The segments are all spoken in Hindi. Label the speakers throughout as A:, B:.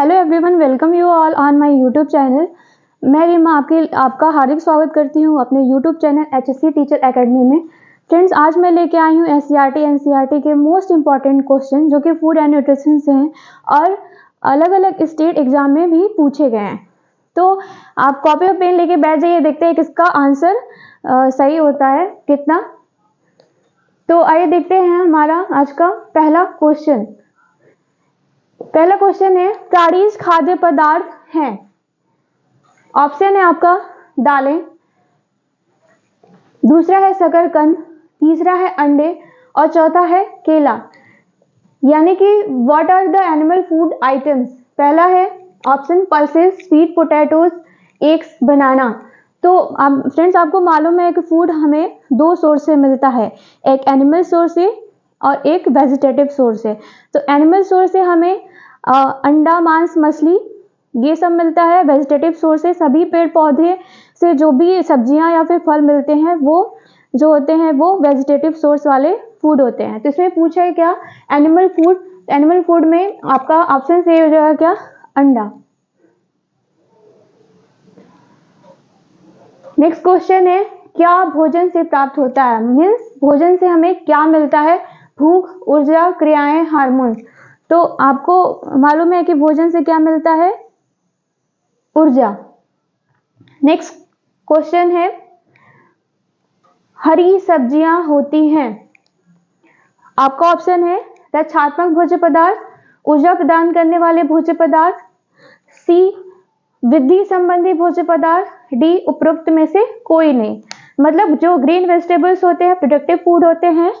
A: Hello everyone, welcome you all on my YouTube channel. मैं रीमा आपका हार्दिक स्वागत करती हूँ अपने YouTube channel HSC teacher academy में। फ्रेंड्स, आज मैं लेके आई हूँ SCERT NCERT के मोस्ट इंपॉर्टेंट क्वेश्चन जो कि फूड एंड न्यूट्रिशन से हैं और अलग अलग स्टेट एग्जाम में भी पूछे गए हैं। तो आप कॉपी और पेन लेके बैठ जाइए, देखते हैं किसका आंसर सही होता है कितना। तो आइए देखते हैं हमारा आज का पहला क्वेश्चन। पहला क्वेश्चन है, प्राणीज खाद्य पदार्थ हैं। ऑप्शन है आपका दालें, दूसरा है शकरकंद, तीसरा है अंडे और चौथा है केला। यानी कि what are the animal food items. पहला है option pulses, sweet potatoes, eggs, banana. तो आप फ्रेंड्स, आपको मालूम है कि फूड हमें दो सोर्स से मिलता है, एक एनिमल सोर्स से और एक वेजिटेटिव सोर्स से। तो एनिमल सोर्स से हमें अंडा, मांस, मछली ये सब मिलता है। वेजिटेटिव सोर्स से सभी पेड़ पौधे से जो भी सब्जियां या फिर फल मिलते हैं वो जो होते हैं वो वेजिटेटिव सोर्स वाले फूड होते हैं। तो इसमें पूछा है क्या, एनिमल फूड। एनिमल फूड में आपका ऑप्शन से हो जाएगा क्या, अंडा। नेक्स्ट क्वेश्चन है, क्या भोजन से प्राप्त होता है। मीन्स भोजन से हमें क्या मिलता है, भूख, ऊर्जा, क्रियाएं, हार्मोन्स। तो आपको मालूम है कि भोजन से क्या मिलता है, ऊर्जा। नेक्स्ट क्वेश्चन है, हरी सब्जियां होती हैं। आपका ऑप्शन है रक्षात्मक भोज्य पदार्थ, ऊर्जा प्रदान करने वाले भोज्य पदार्थ, सी वृद्धि संबंधी भोज्य पदार्थ, डी उपरोक्त में से कोई नहीं। मतलब जो ग्रीन वेजिटेबल्स होते हैं प्रोडक्टिव फूड होते हैं,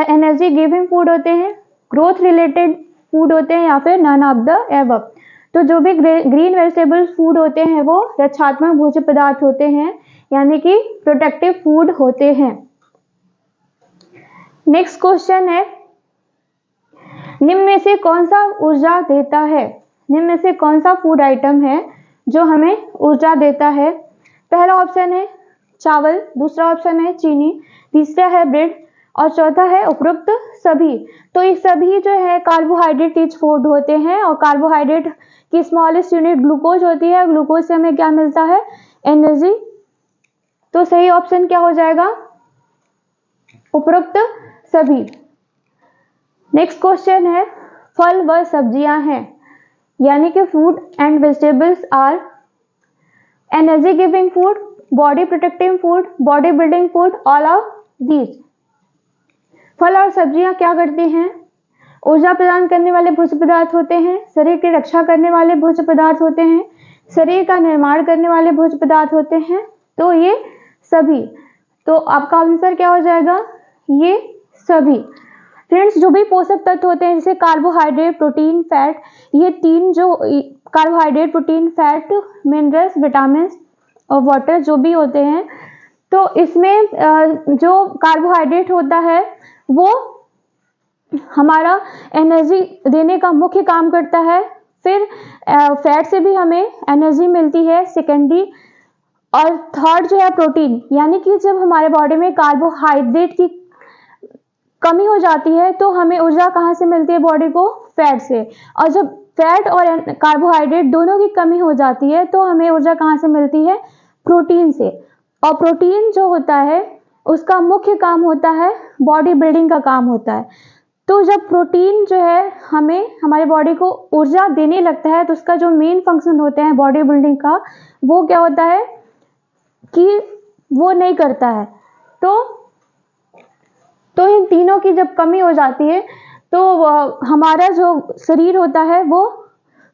A: एनर्जी गिविंग फूड होते हैं, ग्रोथ रिलेटेड फूड होते हैं, या फिर नन ऑफ द एबव। तो जो भी ग्रीन वेजिटेबल फूड होते हैं वो रक्षात्मक भोज्य पदार्थ होते हैं, यानी कि प्रोटेक्टिव फूड होते हैं। नेक्स्ट क्वेश्चन है, निम्न में से कौन सा ऊर्जा देता है। निम्न में से कौन सा फूड आइटम है जो हमें ऊर्जा देता है। पहला ऑप्शन है चावल, दूसरा ऑप्शन है चीनी, तीसरा है ब्रेड और चौथा है उपरोक्त सभी। तो ये सभी जो है कार्बोहाइड्रेट रिच फूड होते हैं और कार्बोहाइड्रेट की स्मॉलेस्ट यूनिट ग्लूकोज होती है। ग्लूकोज से हमें क्या मिलता है, एनर्जी। तो सही ऑप्शन क्या हो जाएगा, उपरोक्त सभी। नेक्स्ट क्वेश्चन है, फल व सब्जियां हैं, यानी कि food and vegetables are energy giving food, body protecting food, body building food, all of these. फल और सब्जियां क्या करती हैं, ऊर्जा प्रदान करने वाले भोज्य पदार्थ होते हैं, शरीर की रक्षा करने वाले भोज्य पदार्थ होते हैं, शरीर का निर्माण करने वाले भोज्य पदार्थ होते हैं। तो ये सभी। तो आपका आंसर क्या हो जाएगा, ये सभी। फ्रेंड्स, जो भी पोषक तत्व होते हैं जैसे कार्बोहाइड्रेट, प्रोटीन, फैट, ये तीन जो carbohydrate, protein, fat, minerals, vitamin और वाटर जो भी होते हैं, तो इसमें जो कार्बोहाइड्रेट होता है वो हमारा एनर्जी देने का मुख्य काम करता है। फिर फैट से भी हमें एनर्जी मिलती है सेकेंडरी। और थर्ड जो है प्रोटीन, यानी कि जब हमारे बॉडी में कार्बोहाइड्रेट की कमी हो जाती है तो हमें ऊर्जा कहाँ से मिलती है बॉडी को, फैट से। और जब फैट और कार्बोहाइड्रेट दोनों की कमी हो जाती है तो हमें ऊर्जा कहाँ से मिलती है, प्रोटीन से। और प्रोटीन जो होता है उसका मुख्य काम होता है बॉडी बिल्डिंग का काम होता है। तो जब प्रोटीन जो है हमें हमारे बॉडी को ऊर्जा देने लगता है तो उसका जो मेन फंक्शन होता है बॉडी बिल्डिंग का, वो क्या होता है कि वो नहीं करता है। तो इन तीनों की जब कमी हो जाती है तो हमारा जो शरीर होता है वो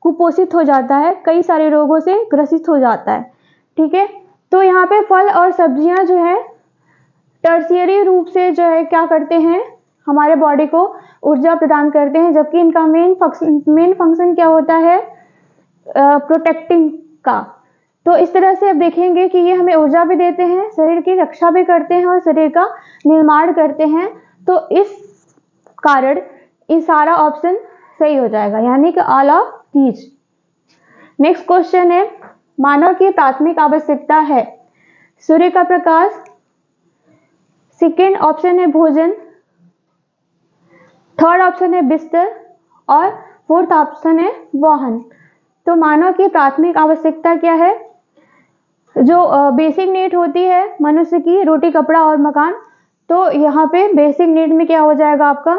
A: कुपोषित हो जाता है, कई सारे रोगों से ग्रसित हो जाता है। ठीक है, तो यहाँ पे फल और सब्जियां जो है टर्शियरी रूप से जो है क्या करते हैं, हमारे बॉडी को ऊर्जा प्रदान करते हैं, जबकि इनका मेन फंक्शन क्या होता है, प्रोटेक्टिंग का। तो इस तरह से अब देखेंगे कि ये हमें ऊर्जा भी देते हैं, शरीर की रक्षा भी करते हैं और शरीर का निर्माण करते हैं। तो इस कारण ये सारा ऑप्शन सही हो जाएगा, यानी कि all of these. Next question है, मानव की प्राथमिक आवश्यकता है सूर्य का प्रकाश, सेकेंड ऑप्शन है भोजन, थर्ड ऑप्शन है बिस्तर और फोर्थ ऑप्शन है वाहन। तो मानव की प्राथमिक आवश्यकता क्या है? जो बेसिक नीड होती है मनुष्य की, रोटी कपड़ा और मकान। तो यहाँ पे बेसिक नीड में क्या हो जाएगा आपका?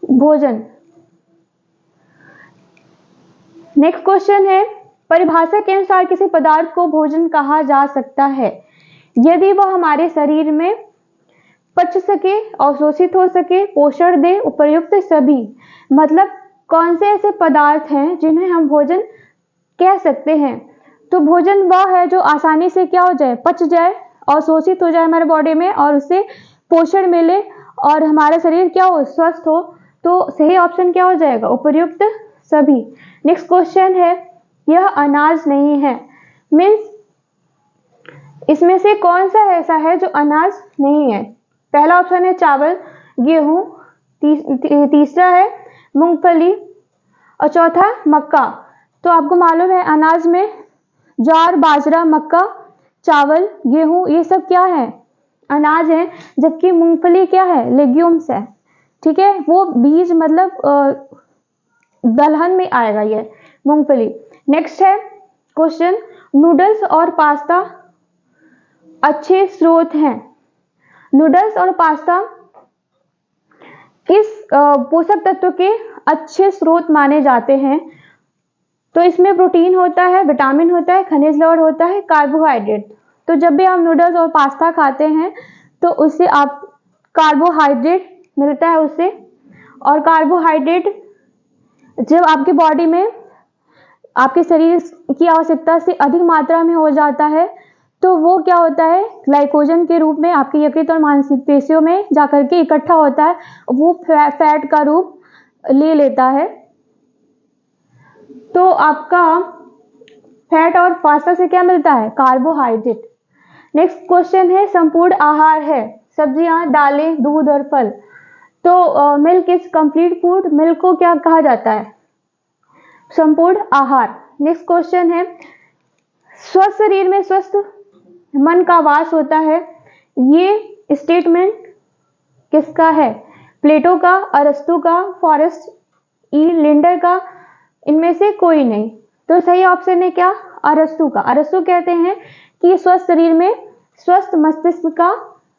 A: भोजन। नेक्स्ट क्वेश्चन है, परिभाषा के अनुसार किसी पदार्थ को भोजन कहा जा सकता है यदि वह हमारे शरीर में पच सके, अवशोषित हो सके, पोषण दे, उपयुक्त सभी। मतलब कौन से ऐसे पदार्थ हैं जिन्हें हम भोजन कह सकते हैं? तो भोजन वह है जो आसानी से क्या हो जाए? पच जाए, अवशोषित हो जाए हमारे बॉडी में, और उससे पोषण मिले और हमारा शरीर क्या हो? स्वस्थ हो। तो सही ऑप्शन क्या हो जाएगा? उपयुक्त सभी। नेक्स्ट क्वेश्चन है, यह अनाज नहीं है, मीन्स इसमें से कौन सा ऐसा है जो अनाज नहीं है? पहला ऑप्शन है चावल, गेहूं, तीसरा है मूंगफली और चौथा मक्का। तो आपको मालूम है अनाज में ज्वार, बाजरा, मक्का, चावल, गेहूं ये सब क्या है? अनाज है। जबकि मूंगफली क्या है? लेग्यूम्स है। ठीक है, वो बीज मतलब दलहन में आएगा ये मूंगफली। नेक्स्ट है क्वेश्चन, नूडल्स और पास्ता अच्छे स्रोत हैं। नूडल्स और पास्ता किस पोषक तत्व के अच्छे स्रोत माने जाते हैं? तो इसमें प्रोटीन होता है, विटामिन होता है, खनिज लवण होता है, कार्बोहाइड्रेट। तो जब भी आप नूडल्स और पास्ता खाते हैं तो उससे आप कार्बोहाइड्रेट मिलता है उससे, और कार्बोहाइड्रेट जब आपकी बॉडी में आपके शरीर की आवश्यकता से अधिक मात्रा में हो जाता है तो वो क्या होता है? ग्लाइकोजन के रूप में आपकी यकृत और मांसपेशियों में जाकर के इकट्ठा होता है, वो फैट का रूप ले लेता है। तो आपका फैट और पास्ता से क्या मिलता है? कार्बोहाइड्रेट। नेक्स्ट क्वेश्चन है, संपूर्ण आहार है, सब्जियां, दालें, दूध और फल। तो milk is complete food. Milk को क्या कहा जाता है? संपूर्ण आहार। नेक्स्ट क्वेश्चन है, स्वस्थ शरीर में स्वस्थ मन का वास होता है। ये स्टेटमेंट किसका है? प्लेटो का, अरस्तु का, फॉरेस्ट ई लिंडर का, इनमें से कोई नहीं। तो सही ऑप्शन है क्या? अरस्तु का। अरस्तु कहते हैं कि स्वस्थ शरीर में स्वस्थ मस्तिष्क का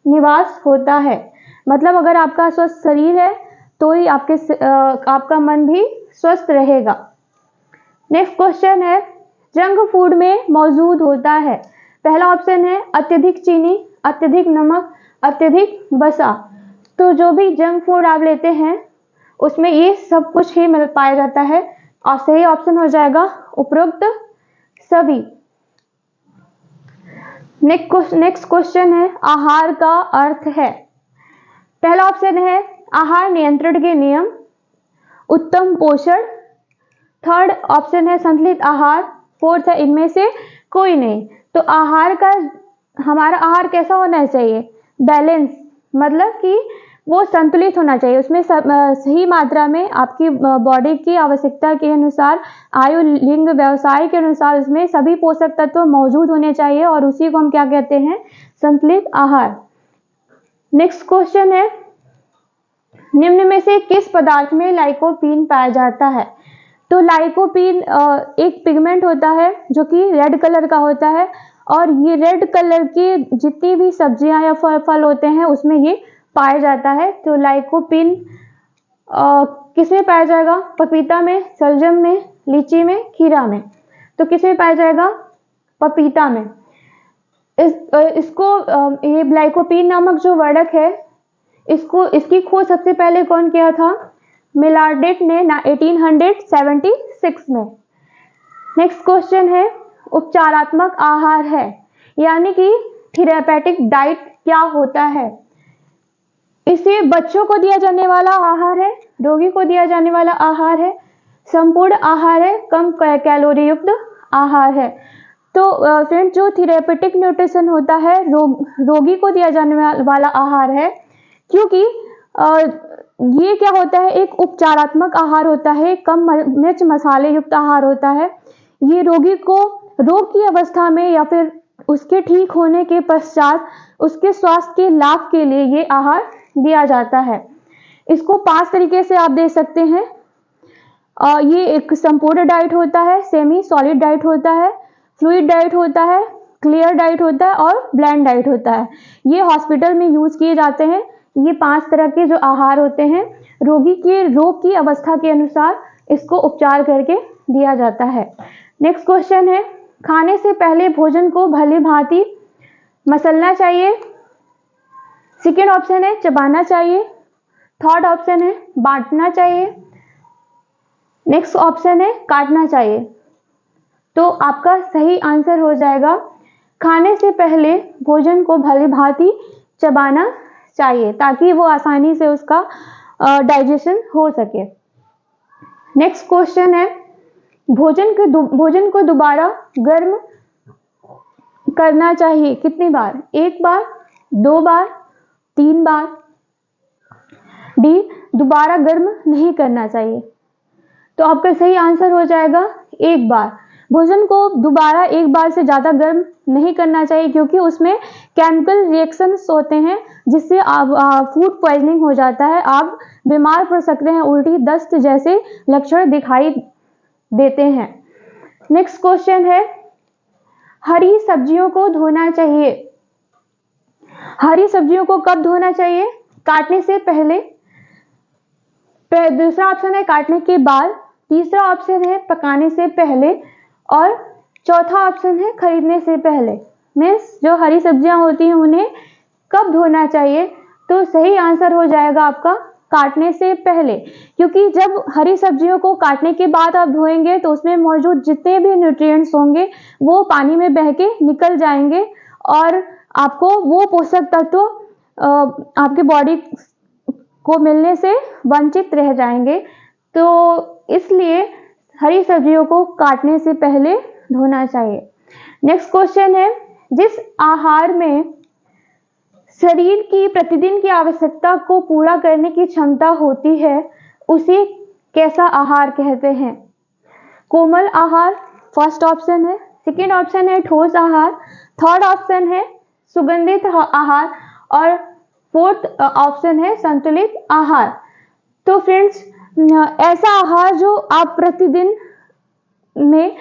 A: निवास होता है। मतलब अगर आपका स्वस्थ शरीर है तो ही आपका मन भी स्वस्थ रहेगा। नेक्स्ट क्वेश्चन है, जंक फूड में मौजूद होता है। पहला ऑप्शन है अत्यधिक चीनी, अत्यधिक नमक, अत्यधिक वसा। तो जो भी जंक फूड आप लेते हैं उसमें ये सब कुछ ही मिल पाया जाता है, और सही ऑप्शन हो जाएगा उपरोक्त सभी। नेक्स्ट क्वेश्चन है, आहार का अर्थ है। पहला ऑप्शन है आहार नियंत्रण के नियम, उत्तम पोषण। थर्ड ऑप्शन है संतुलित आहार। फोर्थ है इनमें से कोई नहीं। तो आहार का, हमारा आहार कैसा होना चाहिए? बैलेंस, मतलब कि वो संतुलित होना चाहिए, उसमें सही मात्रा में आपकी बॉडी की आवश्यकता के अनुसार, आयु, लिंग, व्यवसाय के अनुसार उसमें सभी पोषक तत्व मौजूद होने चाहिए, और उसी को हम क्या कहते हैं? संतुलित आहार। नेक्स्ट क्वेश्चन है, निम्न में से किस पदार्थ में लाइकोपीन पाया जाता है? तो लाइकोपीन एक पिगमेंट होता है जो कि रेड कलर का होता है, और ये रेड कलर की जितनी भी सब्जियां या फल होते हैं उसमें ये पाया जाता है। तो लाइकोपीन किसमें पाया जाएगा? पपीता में, सलजम में, लीची में, खीरा में। तो किसमें पाया जाएगा? पपीता में। इसको ये लाइकोपीन नामक जो वर्णक है, इसकी खोज सबसे पहले कौन किया था? मिलार्डेट ने 1876 में। नेक्स्ट क्वेश्चन है, उपचारात्मक आहार है, यानी कि थेरेपेटिक डाइट क्या होता है? इसे बच्चों को दिया जाने वाला आहार है, रोगी को दिया जाने वाला आहार है, संपूर्ण आहार है, कम कैलोरी युक्त आहार है। तो फ्रेंड्स, जो थेरेपेटिक न्यूट्रिशन होता है रोगी को दिया जाने वाला आहार है, क्योंकि ये क्या होता है? एक उपचारात्मक आहार होता है, कम मिर्च मसाले युक्त आहार होता है। ये रोगी को रोग की अवस्था में या फिर उसके ठीक होने के पश्चात उसके स्वास्थ्य के लाभ के लिए ये आहार दिया जाता है। इसको 5 तरीके से आप दे सकते हैं। ये एक संपूर्ण डाइट होता है, सेमी सॉलिड डाइट होता है, फ्लूइड डाइट होता है, क्लियर डाइट होता है और ब्लेंड डाइट होता है। ये हॉस्पिटल में यूज किए जाते हैं। ये 5 तरह के जो आहार होते हैं, रोगी के रोग की अवस्था के अनुसार इसको उपचार करके दिया जाता है। नेक्स्ट क्वेश्चन है, खाने से पहले भोजन को भली भांति मसलना चाहिए। सेकेंड ऑप्शन है चबाना चाहिए। थर्ड ऑप्शन है बांटना चाहिए। नेक्स्ट ऑप्शन है काटना चाहिए। तो आपका सही आंसर हो जाएगा खाने से पहले भोजन को भली भांति चबाना चाहिए ताकि वो आसानी से उसका डाइजेशन हो सके। नेक्स्ट क्वेश्चन है, भोजन को दोबारा गर्म करना चाहिए कितनी बार? 1 बार, 2 बार, 3 बार। डी, दोबारा गर्म नहीं करना चाहिए। तो आपका सही आंसर हो जाएगा 1 बार। भोजन को दोबारा 1 बार से ज़्यादा गर्म नहीं करना चाहिए क्योंकि उसमें केमिकल रिएक्शंस होते हैं जिससे फूड पॉइजनिंग हो जाता है। आप बीमार पड़ सकते हैं, उल्टी, दस्त जैसे लक्षण दिखाई देते हैं। नेक्स्ट क्वेश्चन है, हरी सब्जियों को धोना चाहिए। हरी सब्जियों को कब धोना चाहिए? काटने से पहले। दूसरा ऑप्शन है काटने के बाद। तीसरा ऑप्शन है पकाने से पहले और चौथा ऑप्शन है खरीदने से पहले। मीन्स जो हरी सब्जियां होती हैं उन्हें कब धोना चाहिए? तो सही आंसर हो जाएगा आपका काटने से पहले, क्योंकि जब हरी सब्जियों को काटने के बाद आप धोएंगे तो उसमें मौजूद जितने भी न्यूट्रिएंट्स होंगे वो पानी में बह के निकल जाएंगे और आपको वो पोषक तत्व आपके बॉडी को मिलने से वंचित रह जाएंगे। तो इसलिए हरी सब्जियों को काटने से पहले धोना चाहिए। नेक्स्ट क्वेश्चन है, जिस आहार में शरीर की प्रतिदिन की आवश्यकता को पूरा करने की क्षमता होती है उसे कैसा आहार कहते हैं? कोमल आहार फर्स्ट ऑप्शन है। सेकेंड ऑप्शन है ठोस आहार। थर्ड ऑप्शन है सुगंधित आहार और फोर्थ ऑप्शन है संतुलित आहार। तो फ्रेंड्स, ऐसा आहार जो आप प्रतिदिन में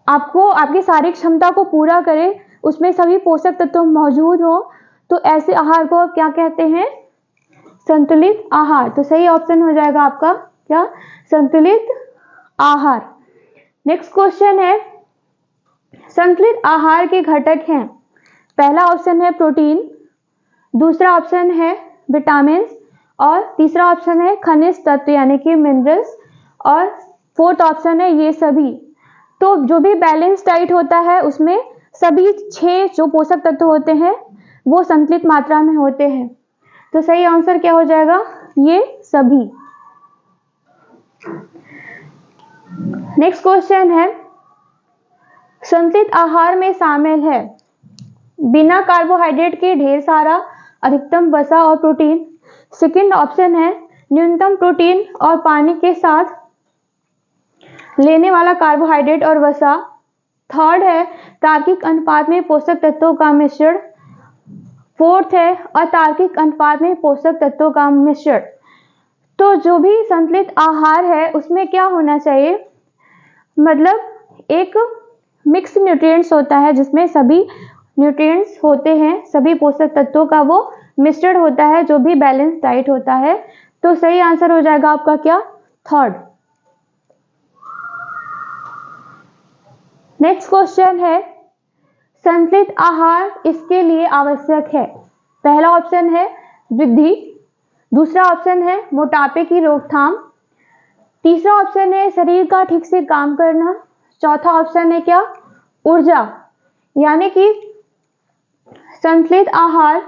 A: आपको आपकी शारीरिक क्षमता को पूरा करे, उसमें सभी पोषक तत्व मौजूद हो, तो ऐसे आहार को क्या कहते हैं? संतुलित आहार। तो सही ऑप्शन हो जाएगा आपका क्या? संतुलित आहार। नेक्स्ट क्वेश्चन है, संतुलित आहार के घटक हैं। पहला ऑप्शन है प्रोटीन, दूसरा ऑप्शन है विटामिन और तीसरा ऑप्शन है खनिज तत्व यानी कि मिनरल्स और फोर्थ ऑप्शन है ये सभी। तो जो भी बैलेंस डाइट होता है उसमें सभी 6 जो पोषक तत्व होते हैं वो संतुलित मात्रा में होते हैं। तो सही आंसर क्या हो जाएगा? ये सभी। नेक्स्ट क्वेश्चन है, संतुलित आहार में शामिल है बिना कार्बोहाइड्रेट के ढेर सारा अधिकतम वसा और प्रोटीन। सेकेंड ऑप्शन है न्यूनतम प्रोटीन और पानी के साथ लेने वाला कार्बोहाइड्रेट और वसा। थर्ड है तार्किक अनुपात में पोषक तत्वों का मिश्रण। फोर्थ है अतार्किक अनुपात में पोषक तत्वों का मिश्रण। तो जो भी संतुलित आहार है उसमें क्या होना चाहिए? मतलब एक मिक्स न्यूट्रिएंट्स होता है जिसमें सभी न्यूट्रिएंट्स होते हैं, सभी पोषक तत्वों का वो मिश्रण होता है जो भी बैलेंस डाइट होता है। तो सही आंसर हो जाएगा आपका क्या? थर्ड। नेक्स्ट क्वेश्चन है, संतुलित आहार इसके लिए आवश्यक है। पहला ऑप्शन है वृद्धि, दूसरा ऑप्शन है मोटापे की रोकथाम, तीसरा ऑप्शन है शरीर का ठीक से काम करना, चौथा ऑप्शन है क्या? ऊर्जा। यानी कि संतुलित आहार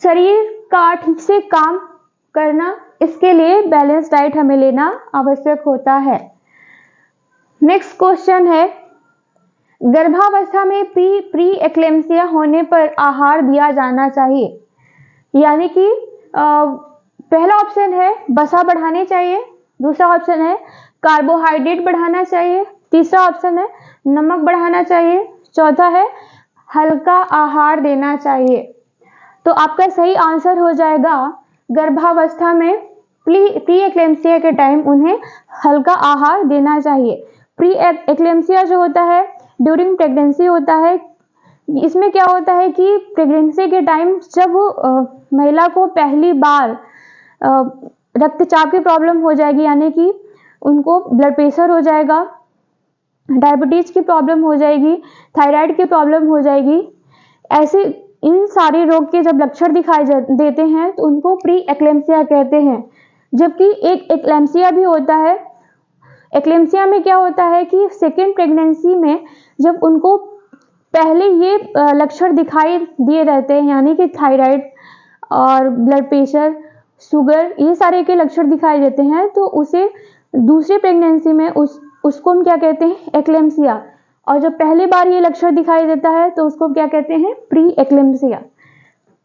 A: शरीर का ठीक से काम करना, इसके लिए बैलेंस डाइट हमें लेना आवश्यक होता है। नेक्स्ट क्वेश्चन है, गर्भावस्था में प्री एक्लेम्सिया होने पर आहार दिया जाना चाहिए। यानी कि पहला ऑप्शन है वसा बढ़ानी चाहिए, दूसरा ऑप्शन है कार्बोहाइड्रेट बढ़ाना चाहिए, तीसरा ऑप्शन है नमक बढ़ाना चाहिए, चौथा है हल्का आहार देना चाहिए। तो आपका सही आंसर हो जाएगा गर्भावस्था में प्री एक्लेम्सिया के टाइम उन्हें हल्का आहार देना चाहिए। प्री एक्लेम्सिया जो होता है ड्यूरिंग प्रेगनेंसी होता है। इसमें क्या होता है कि प्रेगनेंसी के टाइम जब महिला को पहली बार रक्तचाप की प्रॉब्लम हो जाएगी, यानी कि उनको ब्लड प्रेशर हो जाएगा, डायबिटीज की प्रॉब्लम हो जाएगी, थायराइड की प्रॉब्लम हो जाएगी, ऐसे इन सारे रोग के जब लक्षण दिखाई देते हैं तो उनको प्री एक्लेम्सिया कहते हैं। जबकि एक एक्लेम्सिया भी होता है। एक्लेम्सिया में क्या होता है कि सेकेंड प्रेगनेंसी में जब उनको पहले ये लक्षण दिखाई दिए रहते हैं, यानी कि थायराइड और ब्लड प्रेशर, शुगर, ये सारे के लक्षण दिखाई देते हैं, तो उसे दूसरी प्रेगनेंसी में उसको हम क्या कहते हैं, एक्लेम्सिया। और जब पहली बार ये लक्षण दिखाई देता है तो उसको क्या कहते हैं, प्री एक्लेम्सिया।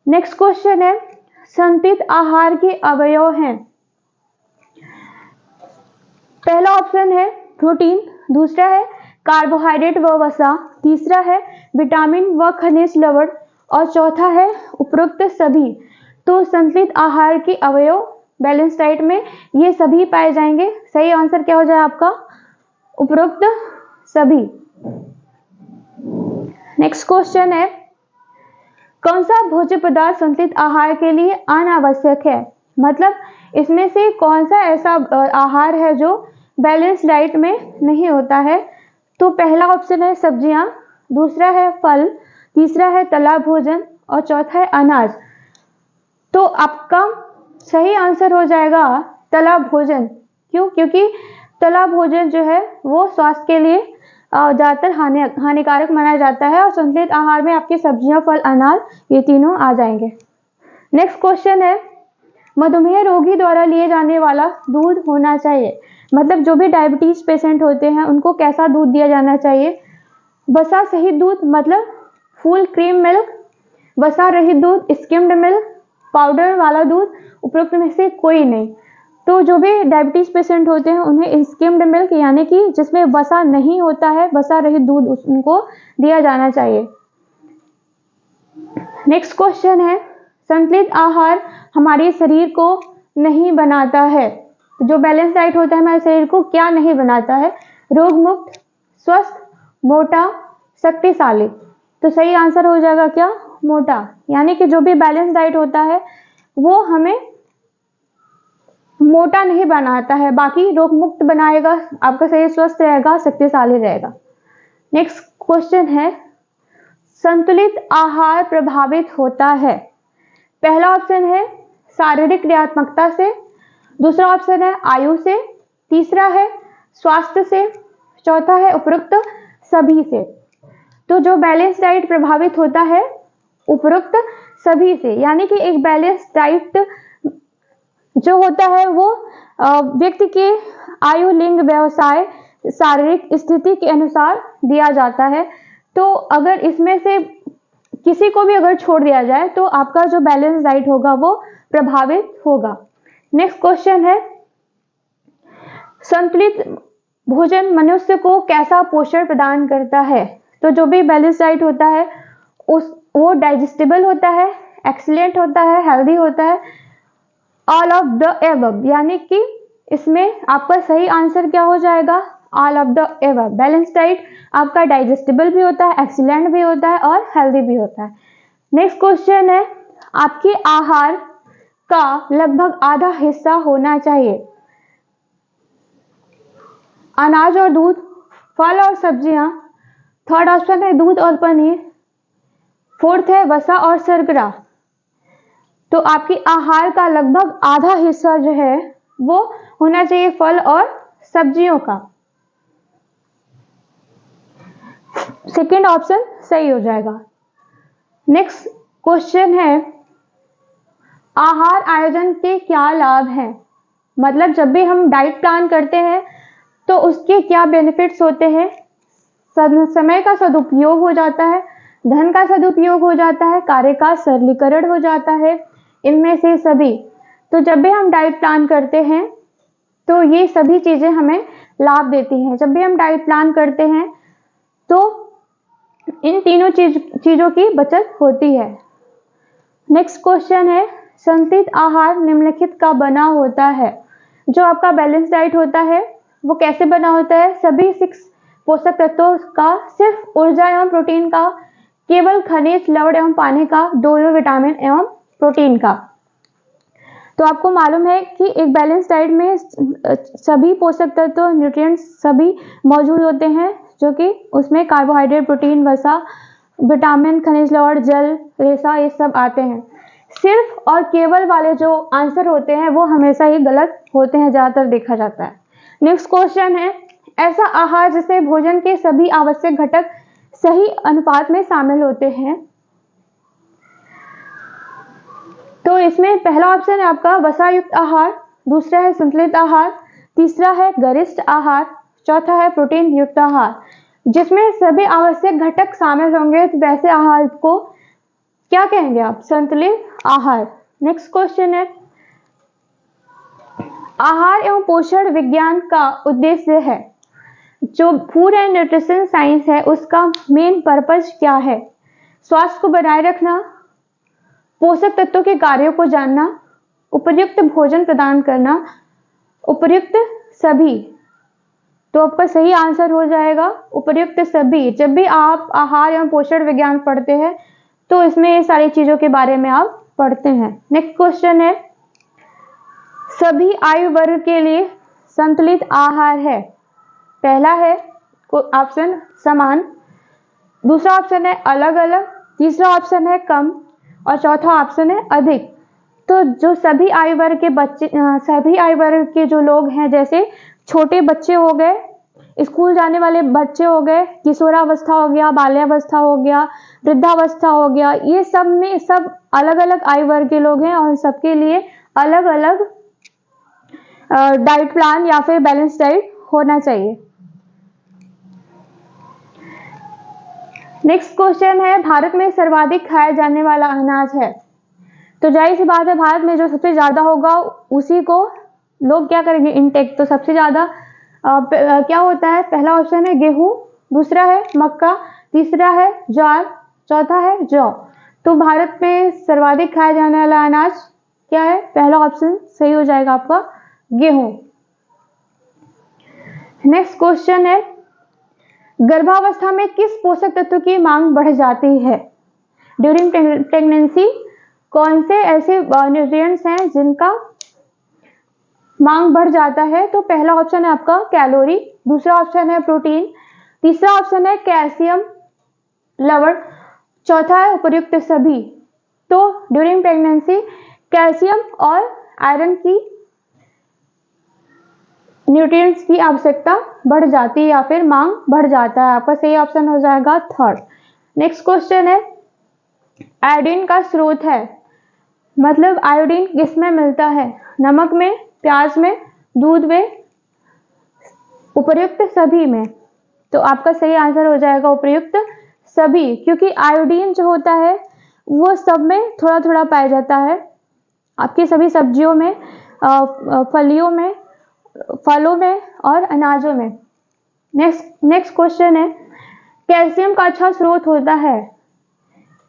A: नेक्स्ट क्वेश्चन है, संतुलित आहार के अवयव हैं। पहला ऑप्शन है प्रोटीन, दूसरा है कार्बोहाइड्रेट व वसा, तीसरा है विटामिन व खनिज लवण और चौथा है उपरोक्त सभी। तो संतुलित आहार के अवयव बैलेंस डाइट में ये सभी पाए जाएंगे। सही आंसर क्या हो जाए आपका, उपरोक्त सभी। नेक्स्ट क्वेश्चन है, कौन सा भोज्य पदार्थ संतुलित आहार के लिए अनावश्यक है? मतलब इसमें से कौन सा ऐसा आहार है जो बैलेंस डाइट में नहीं होता है? तो पहला ऑप्शन है सब्जियां, दूसरा है फल, तीसरा है तला भोजन और चौथा है अनाज। तो आपका सही आंसर हो जाएगा तला भोजन। क्यों? क्योंकि तला भोजन जो है वो स्वास्थ्य के लिए ज़्यादातर हानिकारक माना जाता है और संतुलित आहार में आपके सब्जियां, फल, अनाज ये तीनों आ जाएंगे। नेक्स्ट क्वेश्चन है, मधुमेह रोगी द्वारा लिए जाने वाला दूध होना चाहिए। मतलब जो भी डायबिटीज पेशेंट होते हैं उनको कैसा दूध दिया जाना चाहिए? वसा सहित दूध, मतलब फुल क्रीम मिल्क, वसा रहित दूध, स्किम्ड मिल्क, पाउडर वाला दूध, उपरोक्त में से कोई नहीं। तो जो भी डायबिटीज पेशेंट होते हैं उन्हें स्किम्ड मिल्क, यानी कि जिसमें वसा नहीं होता है, वसा रहित दूध उनको दिया जाना चाहिए। नेक्स्ट क्वेश्चन है, संतुलित आहार हमारे शरीर को नहीं बनाता है। जो बैलेंस डाइट होता है हमारे शरीर को क्या नहीं बनाता है? रोग मुक्त, स्वस्थ, मोटा, शक्तिशाली। तो सही आंसर हो जाएगा क्या, मोटा। यानी कि जो भी बैलेंस डाइट होता है वो हमें मोटा नहीं बनाता है, बाकी रोग मुक्त बनाएगा, आपका शरीर स्वस्थ रहेगा, शक्तिशाली रहेगा। नेक्स्ट क्वेश्चन है, संतुलित आहार प्रभावित होता है। पहला ऑप्शन है शारीरिक क्रियात्मकता से, दूसरा ऑप्शन है आयु से, तीसरा है स्वास्थ्य से, चौथा है उपरोक्त सभी से। तो जो बैलेंस डाइट प्रभावित होता है उपरोक्त सभी से, यानी कि एक बैलेंस डाइट जो होता है वो व्यक्ति के आयु, लिंग, व्यवसाय, शारीरिक स्थिति के अनुसार दिया जाता है। तो अगर इसमें से किसी को भी अगर छोड़ दिया जाए तो आपका जो बैलेंस डाइट होगा वो प्रभावित होगा। नेक्स्ट क्वेश्चन है, संतुलित भोजन मनुष्य को कैसा पोषण प्रदान करता है? तो जो भी बैलेंस डाइट होता है वो डाइजेस्टेबल होता है, एक्सीलेंट होता है, हेल्दी होता है, ऑल ऑफ द एबव। यानी कि इसमें आपका सही आंसर क्या हो जाएगा, all of the above. Balance diet आपका डाइजेस्टेबल भी होता है, एक्सीलेंट भी होता है और हेल्दी भी होता है। नेक्स्ट क्वेश्चन है, आपके आहार का लगभग आधा हिस्सा होना चाहिए। अनाज और दूध, फल और सब्जियां, थर्ड ऑप्शन है दूध और पनीर, फोर्थ है वसा और शर्करा। तो आपकी आहार का लगभग आधा हिस्सा जो है वो होना चाहिए फल और सब्जियों का। सेकेंड ऑप्शन सही हो जाएगा। नेक्स्ट क्वेश्चन है, आहार आयोजन के क्या लाभ हैं? मतलब जब भी हम डाइट प्लान करते हैं तो उसके क्या बेनिफिट्स होते हैं? समय का सदुपयोग हो जाता है, धन का सदुपयोग हो जाता है, कार्य का सरलीकरण हो जाता है, इनमें से सभी। तो जब भी हम डाइट प्लान करते हैं तो ये सभी चीजें हमें लाभ देती हैं। जब भी हम डाइट प्लान करते हैं तो इन तीनों चीजों की बचत होती है। नेक्स्ट क्वेश्चन है, संतुलित आहार निम्नलिखित का बना होता है। जो आपका बैलेंस डाइट होता है वो कैसे बना होता है? सभी 6 पोषक तत्वों का, सिर्फ ऊर्जा एवं प्रोटीन का, केवल खनिज, लवण एवं पानी का, दोनों विटामिन एवं प्रोटीन का। तो आपको मालूम है कि एक बैलेंस डाइट में सभी पोषक तत्व, न्यूट्रिएंट्स सभी मौजूद होते हैं, जो कि उसमें कार्बोहाइड्रेट, प्रोटीन, वसा, विटामिन, खनिज, लवण, जल, रेशा, ये सब आते हैं। सिर्फ और केवल वाले जो आंसर होते हैं वो हमेशा ही गलत होते हैं, ज्यादातर देखा जाता है। नेक्स्ट क्वेश्चन है, ऐसा आहार जिसमें भोजन के सभी आवश्यक घटक सही अनुपात में शामिल होते हैं। तो इसमें पहला ऑप्शन है आपका वसा युक्त आहार, दूसरा है संतुलित आहार, तीसरा है गरिष्ठ आहार, चौथा है प्रोटीन युक्त आहार। जिसमें सभी आवश्यक घटक शामिल होंगे तो वैसे आहार को क्या कहेंगे आप? संतुलित आहार। नेक्स्ट क्वेश्चन है, आहार एवं पोषण विज्ञान का उद्देश्य है, जो फूड एंड न्यूट्रिशन साइंस है उसका मेन पर्पज क्या है? स्वास्थ्य को बनाए रखना, पोषक तत्वों के कार्यों को जानना, उपयुक्त भोजन प्रदान करना, उपयुक्त सभी। तो आपका सही आंसर हो जाएगा उपयुक्त सभी। जब भी आप आहार एवं पोषण विज्ञान पढ़ते हैं तो इसमें ये सारी चीजों के बारे में आप पढ़ते हैं। नेक्स्ट क्वेश्चन है, सभी आयु वर्ग के लिए संतुलित आहार है। पहला है ऑप्शन समान, दूसरा ऑप्शन है अलग अलग, तीसरा ऑप्शन है कम और चौथा ऑप्शन है अधिक। तो जो सभी आयु वर्ग के बच्चे, सभी आयु वर्ग के जो लोग हैं, जैसे छोटे बच्चे हो गए, स्कूल जाने वाले बच्चे हो गए, किशोरावस्था हो गया, बाल्यावस्था हो गया, वृद्धावस्था हो गया, ये सब में सब अलग अलग आयु वर्ग के लोग हैं और सबके लिए अलग अलग डाइट प्लान या फिर बैलेंस डाइट होना चाहिए। नेक्स्ट क्वेश्चन है, भारत में सर्वाधिक खाया जाने वाला अनाज है। तो जाहिर सी बात है, भारत में जो सबसे ज्यादा होगा उसी को लोग क्या करेंगे? इनटेक। तो सबसे ज्यादा क्या होता है? पहला ऑप्शन है गेहूं, दूसरा है मक्का, तीसरा है ज्वार, चौथा है जौ। तो भारत में सर्वाधिक खाया जाने वाला अनाज क्या है? पहला ऑप्शन सही हो जाएगा आपका गेहूं। नेक्स्ट क्वेश्चन है, गर्भावस्था में किस पोषक तत्व की मांग बढ़ जाती है? ड्यूरिंग प्रेगनेंसी कौन से ऐसे न्यूट्रिएंट्स हैं जिनका मांग बढ़ जाता है? तो पहला ऑप्शन है आपका कैलोरी, दूसरा ऑप्शन है प्रोटीन, तीसरा ऑप्शन है कैल्शियम, लवण, चौथा है उपयुक्त सभी। तो ड्यूरिंग प्रेगनेंसी कैल्शियम और आयरन की न्यूट्रिएंट्स की आवश्यकता बढ़ जाती है या फिर मांग बढ़ जाता है। आपका सही ऑप्शन हो जाएगा थर्ड। नेक्स्ट क्वेश्चन है, आयोडीन का स्रोत है, मतलब आयोडीन किसमें मिलता है? नमक में, प्याज में, दूध में, उपयुक्त सभी में। तो आपका सही आंसर हो जाएगा उपयुक्त सभी, क्योंकि आयोडीन जो होता है वो सब में थोड़ा थोड़ा पाया जाता है, आपकी सभी सब्जियों में, फलियों में, फलों में और अनाजों में। नेक्स्ट क्वेश्चन है, कैल्शियम का अच्छा स्रोत होता है।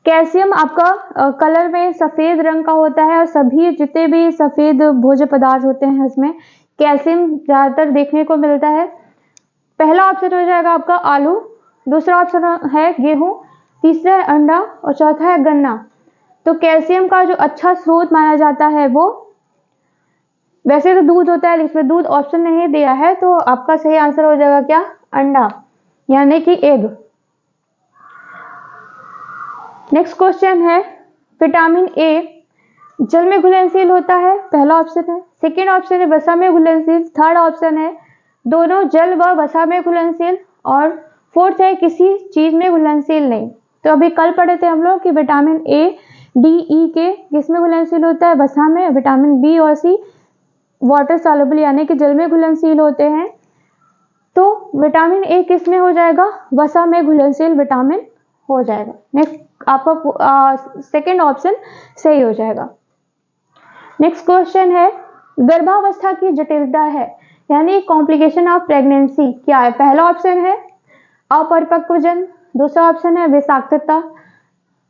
A: कैल्शियम आपका कलर में सफेद रंग का होता है और सभी जितने भी सफेद भोज्य पदार्थ होते हैं उसमें कैल्शियम ज्यादातर देखने को मिलता है। पहला ऑप्शन हो जाएगा आपका आलू, दूसरा ऑप्शन है गेहूं, तीसरा है अंडा और चौथा है गन्ना। तो कैल्शियम का जो अच्छा स्रोत माना जाता है वो, वैसे तो दूध होता है, इसमें दूध ऑप्शन नहीं दिया है, तो आपका सही आंसर हो जाएगा क्या? अंडा, यानी कि एग। नेक्स्ट क्वेश्चन है, विटामिन ए जल में घुलनशील होता है, पहला ऑप्शन है। सेकेंड ऑप्शन है वसा में घुलनशील, थर्ड ऑप्शन है दोनों जल व वसा में घुलनशील और फोर्थ है किसी चीज में घुलनशील नहीं। तो अभी कल पढ़े थे हम लोग कि विटामिन ए, डी, ई के किसमें घुलनशील होता है? वसा में। विटामिन बी और सी वाटर सॉल्युबल यानी कि जल में घुलनशील होते हैं। तो विटामिन ए किस में हो जाएगा? वसा में घुलनशील विटामिन हो जाएगा। नेक्स्ट आपका सेकेंड ऑप्शन सही हो जाएगा। नेक्स्ट क्वेश्चन है, गर्भावस्था की जटिलता है यानी कॉम्प्लिकेशन ऑफ प्रेगनेंसी क्या है? पहला ऑप्शन है अपरिपक्व जन्म, दूसरा ऑप्शन है विषाक्तता,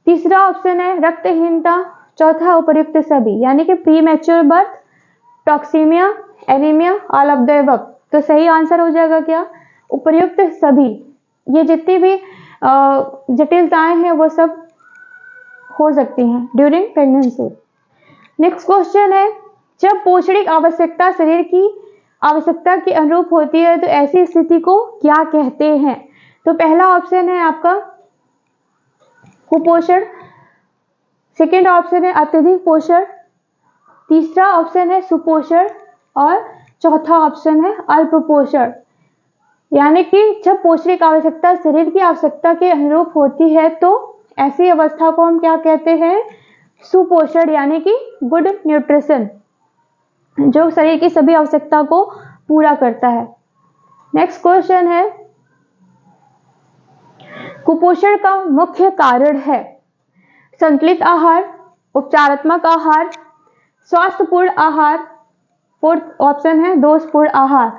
A: तीसरा ऑप्शन है रक्तहीनता, चौथा उपर्युक्त सभी, यानी कि pre mature birth, toxaemia, anaemia, all of the above. तो सही आंसर हो जाएगा क्या? उपर्युक्त सभी। ये जितनी भी जटिलताएं हैं वो सब हो सकती हैं ड्यूरिंग प्रेगनेंसी। नेक्स्ट क्वेश्चन है, जब पोषणिक आवश्यकता शरीर की आवश्यकता के अनुरूप होती है तो ऐसी स्थिति को क्या कहते हैं? तो पहला ऑप्शन है आपका कुपोषण, सेकेंड ऑप्शन है अत्यधिक पोषण, तीसरा ऑप्शन है सुपोषण और चौथा ऑप्शन है अल्प पोषण। यानी कि जब पोषणिक आवश्यकता शरीर की आवश्यकता के अनुरूप होती है तो ऐसी अवस्था को हम क्या कहते हैं? सुपोषण, यानी कि गुड न्यूट्रिशन, जो शरीर की सभी आवश्यकता को पूरा करता है। नेक्स्ट क्वेश्चन है, कुपोषण का मुख्य कारण है संतुलित आहार, उपचारात्मक आहार, स्वास्थ्यपूर्ण आहार, फोर्थ ऑप्शन है दोषपूर्ण आहार।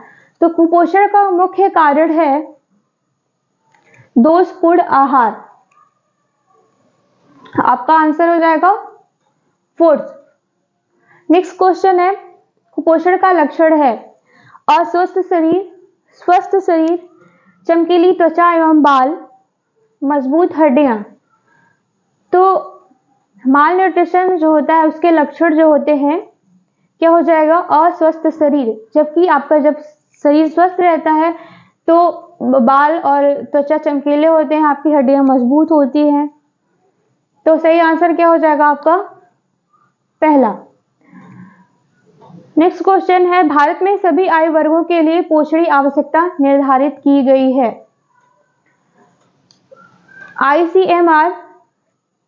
A: तो कुपोषण का मुख्य कारण है दोषपूर्ण आहार। आपका आंसर हो जाएगा फोर्थ। नेक्स्ट क्वेश्चन है, कुपोषण का लक्षण है अस्वस्थ शरीर, स्वस्थ शरीर, चमकीली त्वचा एवं बाल, मजबूत हड्डियां। तो माल न्यूट्रिशन जो होता है उसके लक्षण जो होते हैं क्या हो जाएगा? अस्वस्थ शरीर। जबकि आपका जब शरीर स्वस्थ रहता है तो बाल और त्वचा चमकीले होते हैं, आपकी हड्डियां मजबूत होती हैं। तो सही आंसर क्या हो जाएगा आपका? पहला। नेक्स्ट क्वेश्चन है, भारत में सभी आयु वर्गों के लिए पोषण आवश्यकता निर्धारित की गई है। ICMR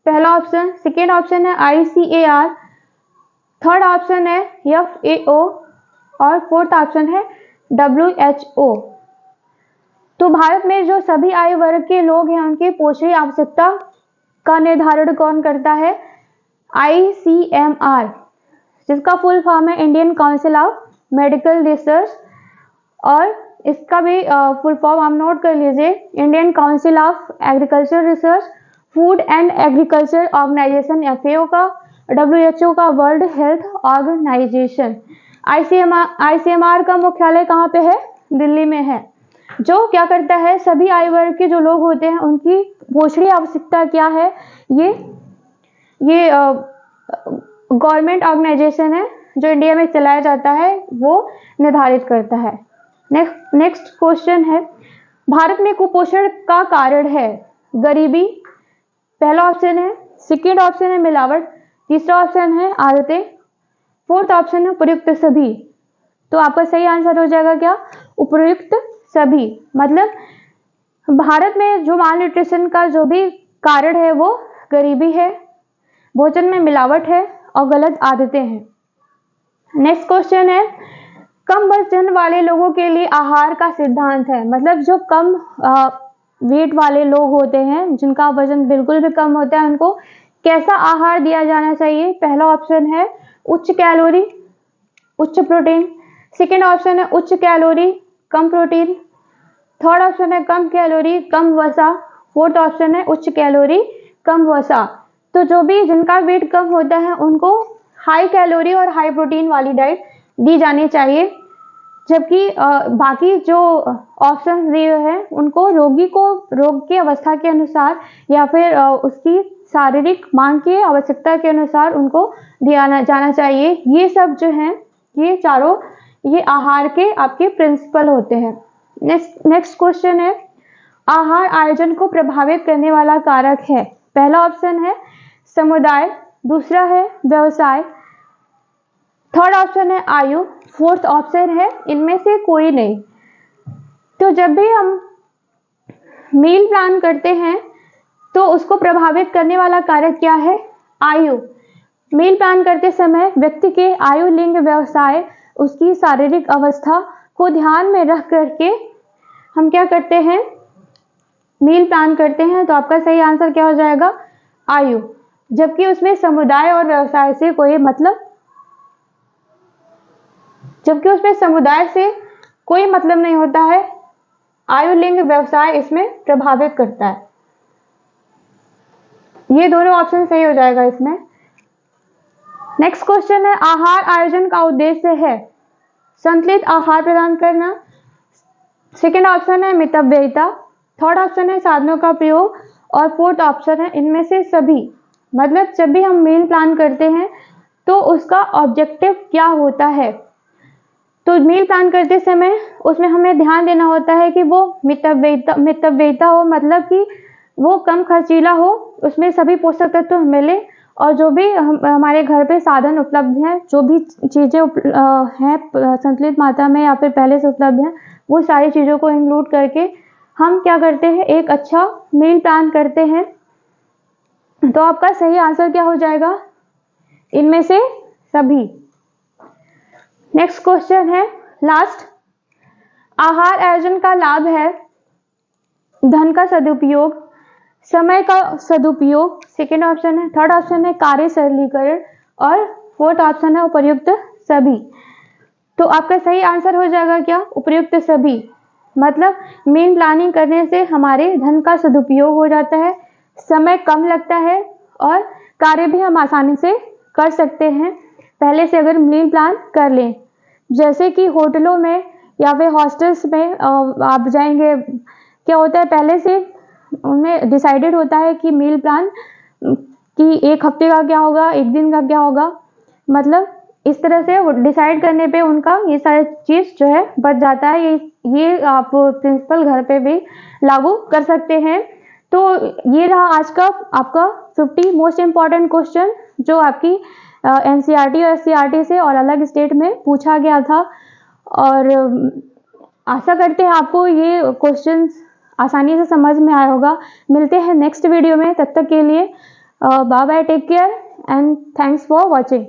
A: पहला ऑप्शन, सेकेंड ऑप्शन है ICAR, थर्ड ऑप्शन है FAO और फोर्थ ऑप्शन है WHO। तो भारत में जो सभी आयु वर्ग के लोग हैं उनकी पोषण आवश्यकता का निर्धारण कौन करता है? ICMR, जिसका फुल फॉर्म है Indian Council of Medical Research, और इसका भी फुल फॉर्म आप नोट कर लीजिए, Indian Council of Agriculture Research, Food and Agriculture Organization FAO का, WHO का वर्ल्ड हेल्थ ऑर्गेनाइजेशन। ICMR का मुख्यालय कहाँ पे है? दिल्ली में है। जो क्या करता है, सभी आयु वर्ग के जो लोग होते हैं उनकी पोषण आवश्यकता क्या है, ये गवर्नमेंट ऑर्गेनाइजेशन है जो इंडिया में चलाया जाता है, वो निर्धारित करता है। नेक्स्ट क्वेश्चन है, भारत में कुपोषण का कारण है गरीबी, पहला ऑप्शन है, सेकेंड ऑप्शन है मिलावट, तीसरा ऑप्शन है आदतें, फोर्थ ऑप्शन है उपयुक्त सभी। तो आपका सही आंसर हो जाएगा क्या? उपयुक्त सभी। मतलब भारत में जो माल न्यूट्रिशन का जो भी कारण है वो गरीबी है, भोजन में मिलावट है और गलत आदतें हैं। नेक्स्ट क्वेश्चन है, कम वजन वाले लोगों के लिए आहार का सिद्धांत है। मतलब जो कम वेट वाले लोग होते हैं, जिनका वजन बिल्कुल भी कम होता है, उनको कैसा आहार दिया जाना चाहिए? पहला ऑप्शन है उच्च कैलोरी, उच्च प्रोटीन, सेकेंड ऑप्शन है उच्च कैलोरी कम प्रोटीन, थर्ड ऑप्शन है कम कैलोरी कम वसा, फोर्थ ऑप्शन है उच्च कैलोरी कम वसा। तो जो भी जिनका वेट कम होता है उनको हाई कैलोरी और हाई प्रोटीन वाली डाइट दी जानी चाहिए, जबकि बाकी जो ऑप्शन दिए हैं उनको रोगी को रोग की अवस्था के अनुसार या फिर उसकी शारीरिक मांग की आवश्यकता के अनुसार उनको दिया जाना चाहिए। ये सब जो हैं, ये चारों ये आहार के आपके प्रिंसिपल होते हैं। नेक्स्ट क्वेश्चन है, आहार आयोजन को प्रभावित करने वाला कारक है। पहला ऑप्शन है समुदाय, दूसरा है व्यवसाय, थर्ड ऑप्शन है आयु, फोर्थ ऑप्शन है इनमें से कोई नहीं। तो जब भी हम मील प्लान करते हैं तो उसको प्रभावित करने वाला कारक क्या है? आयु। मील प्लान करते समय व्यक्ति के आयु, लिंग, व्यवसाय, उसकी शारीरिक अवस्था को ध्यान में रख करके हम क्या करते हैं? मील प्लान करते हैं। तो आपका सही आंसर क्या हो जाएगा? आयु। जबकि उसमें समुदाय और व्यवसाय से कोई मतलब नहीं होता है। आयु, लिंग, व्यवसाय इसमें प्रभावित करता है। ये दोनों ऑप्शन सही हो जाएगा इसमें। नेक्स्ट क्वेश्चन है, आहार आयोजन का उद्देश्य है संतुलित आहार प्रदान करना। सेकेंड ऑप्शन है मितव्ययिता, थर्ड ऑप्शन है साधनों का प्रयोग और फोर्थ ऑप्शन है इनमें से सभी। मतलब जब भी हम मील प्लान करते हैं तो उसका ऑब्जेक्टिव क्या होता है। तो मील प्लान करते समय उसमें हमें ध्यान देना होता है कि वो मितव्ययिता हो, मतलब कि वो कम खर्चीला हो, उसमें सभी पोषक तत्व मिले और जो भी हमारे घर पे साधन उपलब्ध हैं, जो भी चीज़ें हैं संतुलित मात्रा में या फिर पहले से उपलब्ध हैं, वो सारी चीज़ों को इंक्लूड करके हम क्या करते हैं, एक अच्छा मील प्लान करते हैं। तो आपका सही आंसर क्या हो जाएगा, इनमें से सभी। नेक्स्ट क्वेश्चन है लास्ट, आहार आयोजन का लाभ है धन का सदुपयोग, समय का सदुपयोग, सेकेंड ऑप्शन है, थर्ड ऑप्शन है कार्य सरलीकरण और फोर्थ ऑप्शन है उपयुक्त सभी। तो आपका सही आंसर हो जाएगा क्या, उपयुक्त सभी। मतलब मील प्लानिंग करने से हमारे धन का सदुपयोग हो जाता है, समय कम लगता है और कार्य भी हम आसानी से कर सकते हैं पहले से अगर मील प्लान कर लें। जैसे कि होटलों में या फिर हॉस्टल्स में आप जाएंगे, क्या होता है पहले से उनमें डिसाइडेड होता है कि मील प्लान कि एक हफ्ते का क्या होगा, एक दिन का क्या होगा। मतलब इस तरह से डिसाइड करने पे उनका ये सारी चीज़ जो है बच जाता है। ये आप प्रिंसिपल घर पे भी लागू कर सकते हैं। तो ये रहा आज का आपका 50 मोस्ट इम्पॉर्टेंट क्वेश्चन जो आपकी एनसीईआरटी और एससीईआरटी से और अलग स्टेट में पूछा गया था। और आशा करते हैं आपको ये क्वेश्चंस आसानी से समझ में आया होगा। मिलते हैं नेक्स्ट वीडियो में, तब तक के लिए bye bye, take care and thanks for watching.